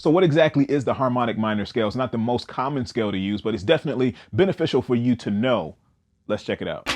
So what exactly is the harmonic minor scale? It's not the most common scale to use, but it's definitely beneficial for you to know. Let's check it out.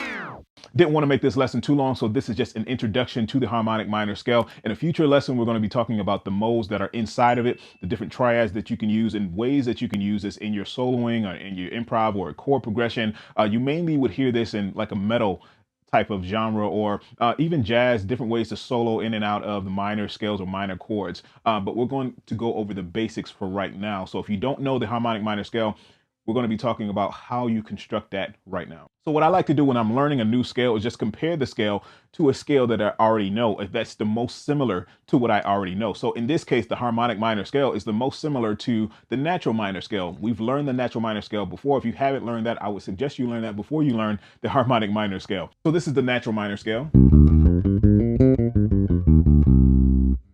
Didn't want to make this lesson too long, so this is just an introduction to the harmonic minor scale. In a future lesson, we're going to be talking about the modes that are inside of it, the different triads that you can use, and ways that you can use this in your soloing or in your improv or chord progression. You mainly would hear this in like a metal type of genre, or even jazz, different ways to solo in and out of the minor scales or minor chords. But we're going to go over the basics for right now. So if you don't know the harmonic minor scale, we're going to be talking about how you construct that right now. So what I like to do when I'm learning a new scale is just compare the scale to a scale that I already know, if that's the most similar to what I already know. So in this case, the harmonic minor scale is the most similar to the natural minor scale. We've learned the natural minor scale before. If you haven't learned that, I would suggest you learn that before you learn the harmonic minor scale. So this is the natural minor scale.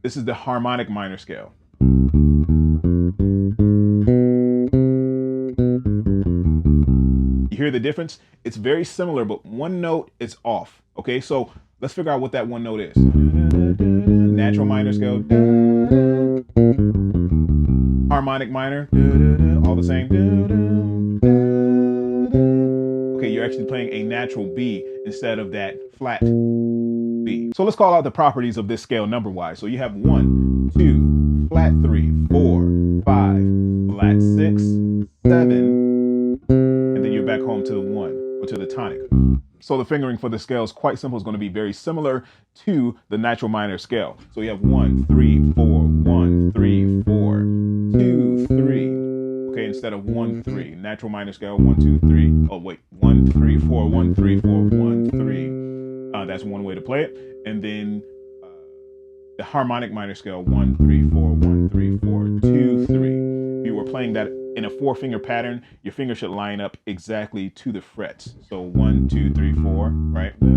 This is the harmonic minor scale. Hear the difference? It's very similar, but one note is off. Okay, so let's figure out what that one note is. Natural minor scale, harmonic minor, all the same. Okay, you're actually playing a natural B instead of that flat B. So let's call out the properties of this scale number wise. So you have 1, 2, flat 3, 4, 5, flat 6, 7, and then you're back home to the 1 or to the tonic. So the fingering for the scale is quite simple. It's going to be very similar to the natural minor scale. So you have 1, 3, 4, 1, 3, 4, 2, 3. Okay, instead of 1, 3. Natural minor scale, 1, 2, 3. Oh wait, 1, 3, 4, 1, 3, 4, 1, 3. That's one way to play it. And then the harmonic minor scale, 1, 3, 4, 1, 3, 4, 2, 3. If you were playing that in a 4-finger pattern, your finger should line up exactly to the frets. So 1, 2, 3, 4, right? You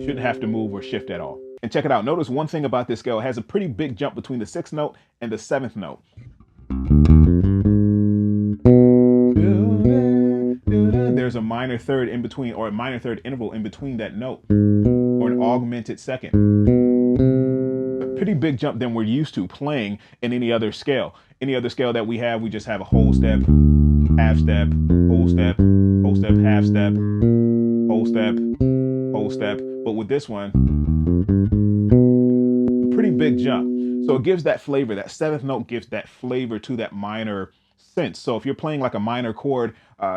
shouldn't have to move or shift at all. And check it out. Notice one thing about this scale, it has a pretty big jump between the 6th note and the 7th note. There's a minor third in between, or a minor third interval in between that note, or an augmented second. Pretty big jump than we're used to playing in any other scale. Any other scale that we have, we just have a whole step, half step, whole step, whole step, half step, whole step, whole step. But with this one, a pretty big jump. So it gives that flavor. That 7th note gives that flavor to that minor sense. So if you're playing like a minor chord,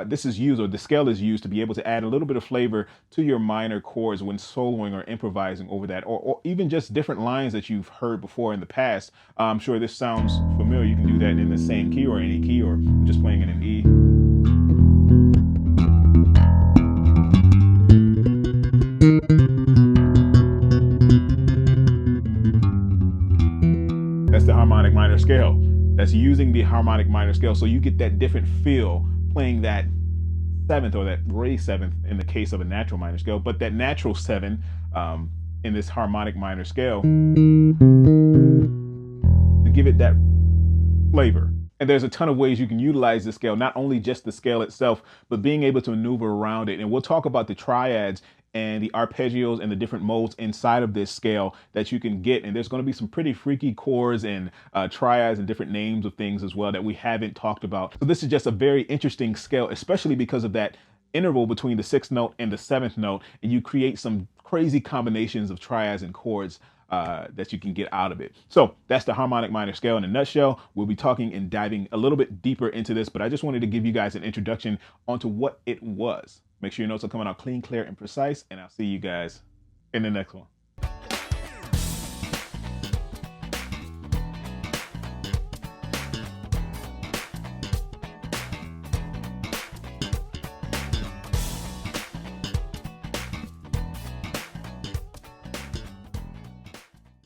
this is used, or the scale is used to be able to add a little bit of flavor to your minor chords when soloing or improvising over that, or even just different lines that you've heard before in the past. I'm sure this sounds familiar. You can do that in the same key or any key, or just playing in an E. That's the harmonic minor scale. That's using the harmonic minor scale. So you get that different feel playing that 7th, or that raised 7th in the case of a natural minor scale, but that natural 7 in this harmonic minor scale to give it that flavor. And there's a ton of ways you can utilize this scale, not only just the scale itself, but being able to maneuver around it. And we'll talk about the triads and the arpeggios and the different modes inside of this scale that you can get. And there's going to be some pretty freaky chords and triads and different names of things as well that we haven't talked about. So this is just a very interesting scale, especially because of that interval between the 6th note and the 7th note. And you create some crazy combinations of triads and chords that you can get out of it. So that's the harmonic minor scale in a nutshell. We'll be talking and diving a little bit deeper into this, but I just wanted to give you guys an introduction onto what it was. Make sure your notes are coming out clean, clear, and precise, and I'll see you guys in the next one.